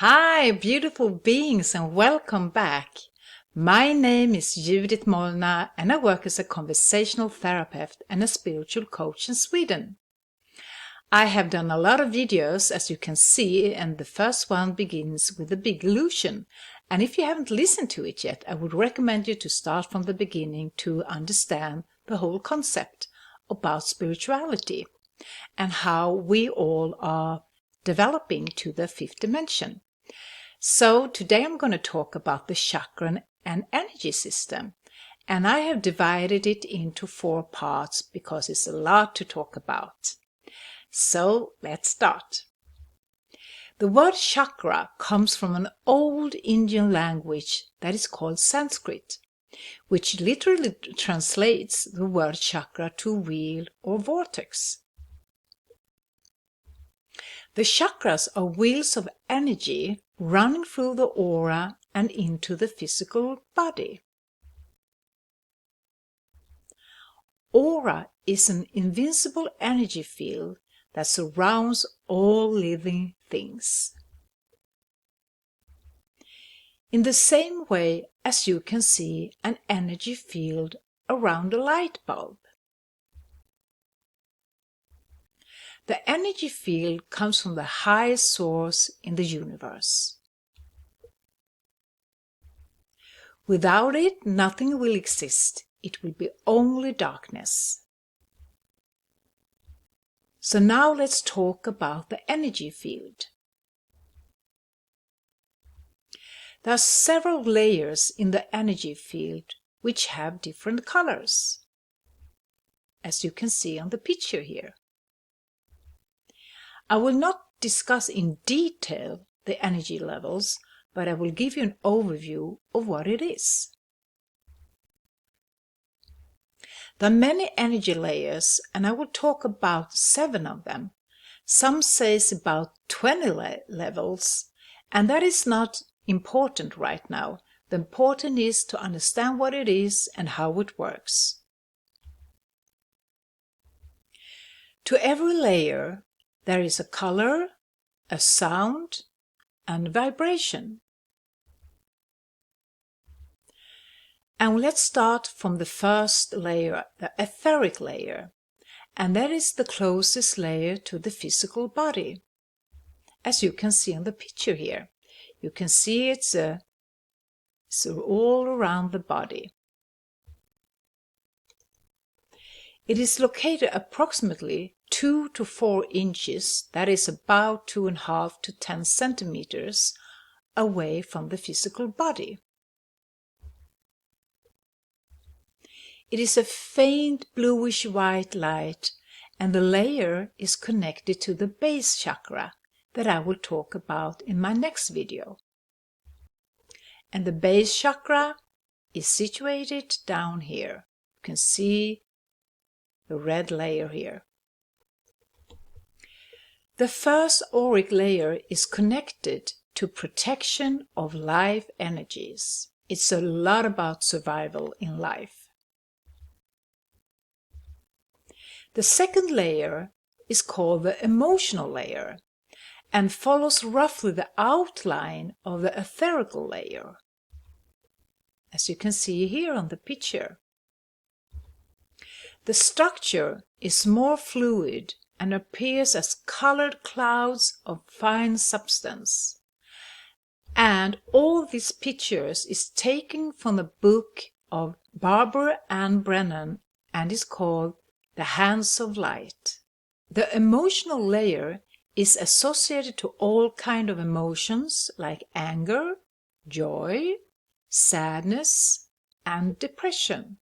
Hi, beautiful beings, and welcome back. My name is Judith Molnar, and I work as a conversational therapist and a spiritual coach in Sweden. I have done a lot of videos, as you can see, and the first one begins with the big illusion. And if you haven't listened to it yet, I would recommend you to start from the beginning to understand the whole concept about spirituality and how we all are developing to the fifth dimension. So today I'm going to talk about the chakra and energy system, and I have divided it into 4 parts because it's a lot to talk about. So let's start. The word chakra comes from an old Indian language that is called Sanskrit, which literally translates the word chakra to wheel or vortex. The chakras are wheels of energy running through the aura and into the physical body. Aura is an invincible energy field that surrounds all living things. In the same way as you can see an energy field around a light bulb. The energy field comes from the highest source in the universe. Without it, nothing will exist. It will be only darkness. So now let's talk about the energy field. There are several layers in the energy field which have different colors, as you can see on the picture here. I will not discuss in detail the energy levels, but I will give you an overview of what it is. There are many energy layers, and I will talk about 7 of them. Some say it's about 20 levels, and that is not important right now. The important is to understand what it is and how it works. To every layer, there is a color, a sound, and vibration. And let's start from the first layer, the etheric layer, and that is the closest layer to the physical body. As you can see on the picture here, you can see it's all around the body. It is located approximately 2 to 4 inches, that is about 2.5 to 10 centimeters, away from the physical body. It is a faint bluish-white light, and the layer is connected to the base chakra that I will talk about in my next video. And the base chakra is situated down here. You can see the red layer here. The first auric layer is connected to protection of life energies. It's a lot about survival in life. The second layer is called the emotional layer and follows roughly the outline of the etherical layer, as you can see here on the picture. The structure is more fluid and appears as colored clouds of fine substance. And all these pictures is taken from the book of Barbara Ann Brennan and is called The Hands of Light. The emotional layer is associated to all kinds of emotions like anger, joy, sadness, and depression.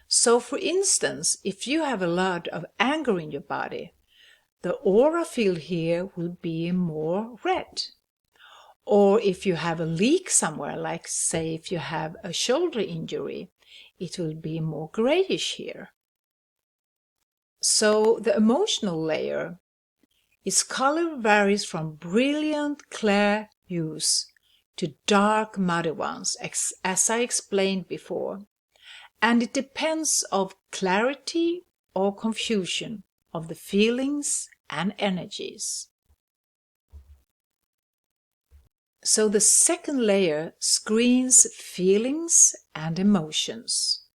So for instance, if you have a lot of anger in your body, the aura field here will be more red. Or if you have a leak somewhere, like say if you have a shoulder injury, it will be more grayish here. So the emotional layer, its color varies from brilliant clear hues to dark muddy ones, as I explained before. And it depends on clarity or confusion of the feelings and energies. So the second layer screens feelings and emotions.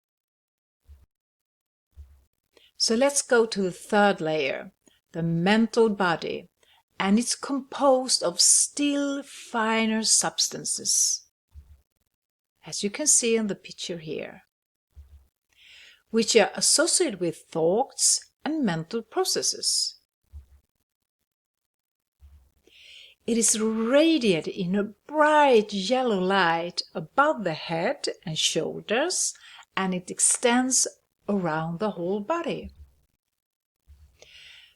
So let's go to the third layer, the mental body, and it's composed of still finer substances, as you can see in the picture here, which are associated with thoughts and mental processes. It is radiated in a bright yellow light above the head and shoulders, and it extends around the whole body.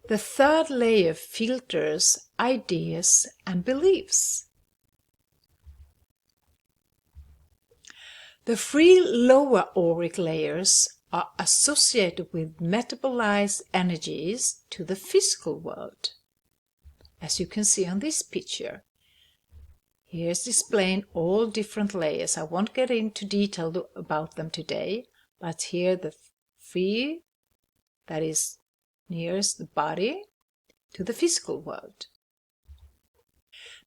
The third layer filters ideas and beliefs. The three lower auric layers are associated with metabolized energies to the physical world, as you can see on this picture. Here's displaying all different layers. I won't get into detail about them today, but here the three that is nearest the body to the physical world.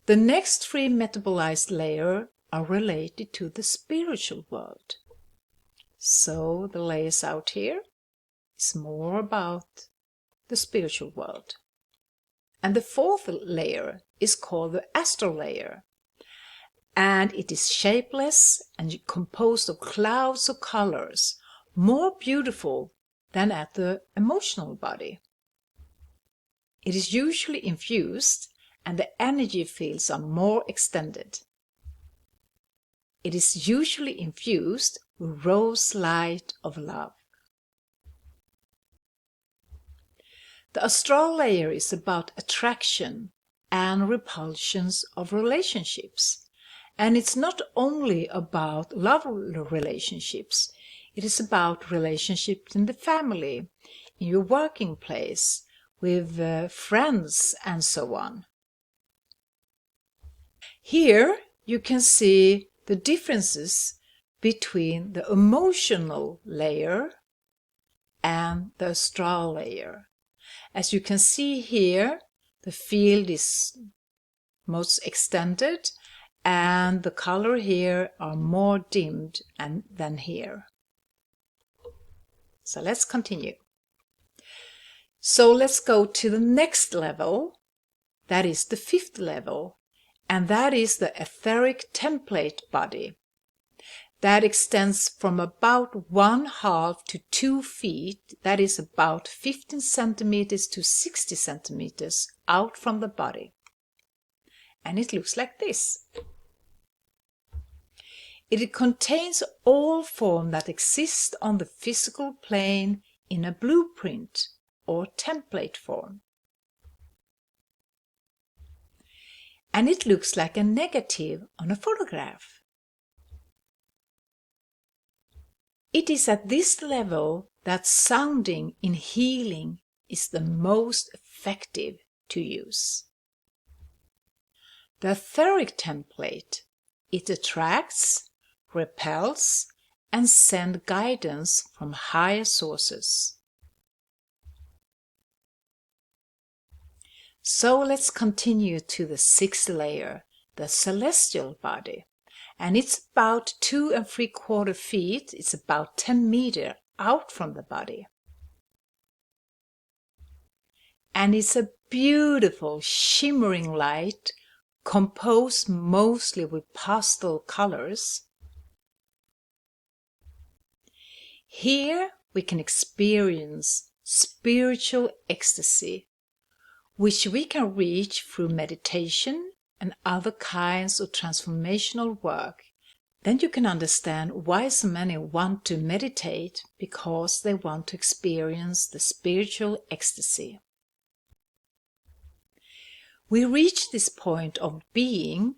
The next three metabolized layers are related to the spiritual world. So the layers out here is more about the spiritual world. And the fourth layer is called the astral layer. And it is shapeless and composed of clouds of colors, more beautiful than at the emotional body. It is usually infused and the energy fields are more extended. It is usually infused with rose light of love. The astral layer is about attraction and repulsions of relationships. And it's not only about love relationships, it is about relationships in the family, in your working place, with friends, and so on. Here you can see the differences between the emotional layer and the astral layer. As you can see here, the field is most extended, and the color here are more dimmed than here. So let's continue. So let's go to the next level, that is the fifth level, and that is the etheric template body. That extends from about 1/2 to 2 feet, that is about 15 centimeters to 60 centimeters out from the body. And it looks like this. It contains all form that exists on the physical plane in a blueprint or template form. And it looks like a negative on a photograph. It is at this level that sounding in healing is the most effective to use. The etheric template, it attracts, repels, and sends guidance from higher sources. So let's continue to the sixth layer, the celestial body. And it's about 2 3/4 feet, it's about 10 meters out from the body. And it's a beautiful shimmering light composed mostly with pastel colors. Here we can experience spiritual ecstasy, which we can reach through meditation and other kinds of transformational work. Then you can understand why so many want to meditate, because they want to experience the spiritual ecstasy. We reach this point of being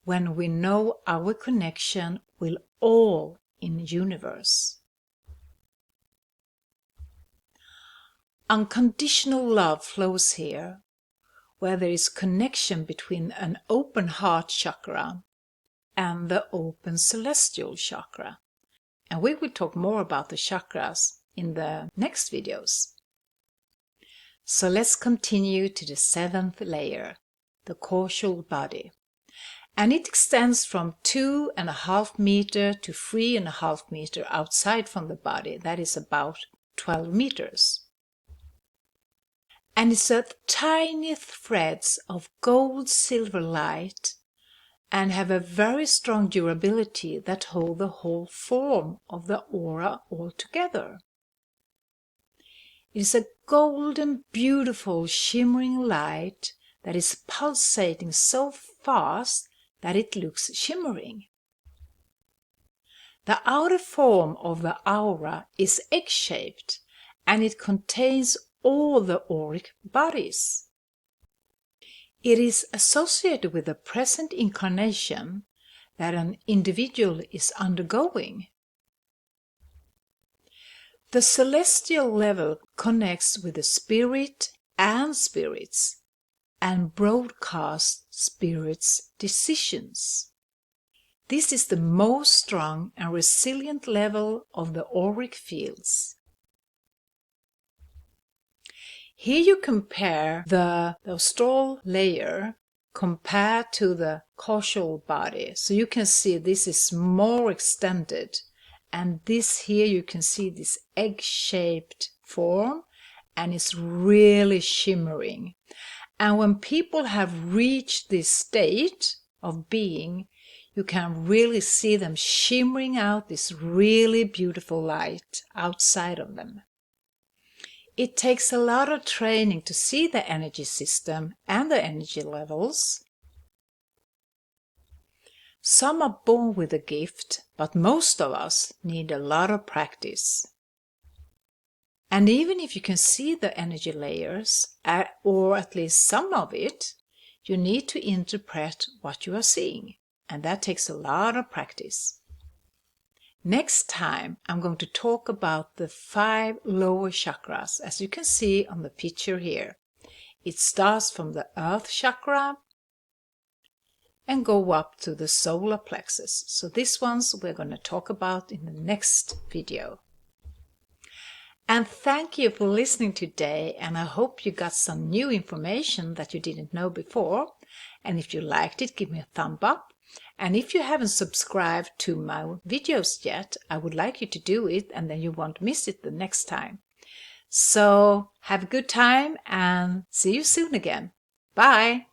when we know our connection with all in the universe. Unconditional love flows here, where there is connection between an open heart chakra and the open celestial chakra. And we will talk more about the chakras in the next videos. So let's continue to the seventh layer, the causal body. And it extends from 2.5 meters to 3.5 meters outside from the body. That is about 12 meters. And it's a tiny threads of gold silver light and have a very strong durability that hold the whole form of the aura all together. It is a golden, beautiful, shimmering light that is pulsating so fast that it looks shimmering. The outer form of the aura is egg-shaped, and it contains all the auric bodies. It is associated with the present incarnation that an individual is undergoing. The celestial level connects with the spirit and spirits and broadcasts spirits' decisions. This is the most strong and resilient level of the auric fields. Here you compare the astral layer compared to the causal body. So you can see this is more extended. And this here you can see this egg-shaped form, and it's really shimmering. And when people have reached this state of being, you can really see them shimmering out this really beautiful light outside of them. It takes a lot of training to see the energy system and the energy levels. Some are born with a gift, but most of us need a lot of practice. And even if you can see the energy layers, or at least some of it, you need to interpret what you are seeing. And that takes a lot of practice. Next time, I'm going to talk about the 5 lower chakras, as you can see on the picture here. It starts from the earth chakra and go up to the solar plexus. So these ones we're going to talk about in the next video. And thank you for listening today, and I hope you got some new information that you didn't know before. And if you liked it, give me a thumb up. And if you haven't subscribed to my videos yet, I would like you to do it, and then you won't miss it the next time. So have a good time and see you soon again. Bye!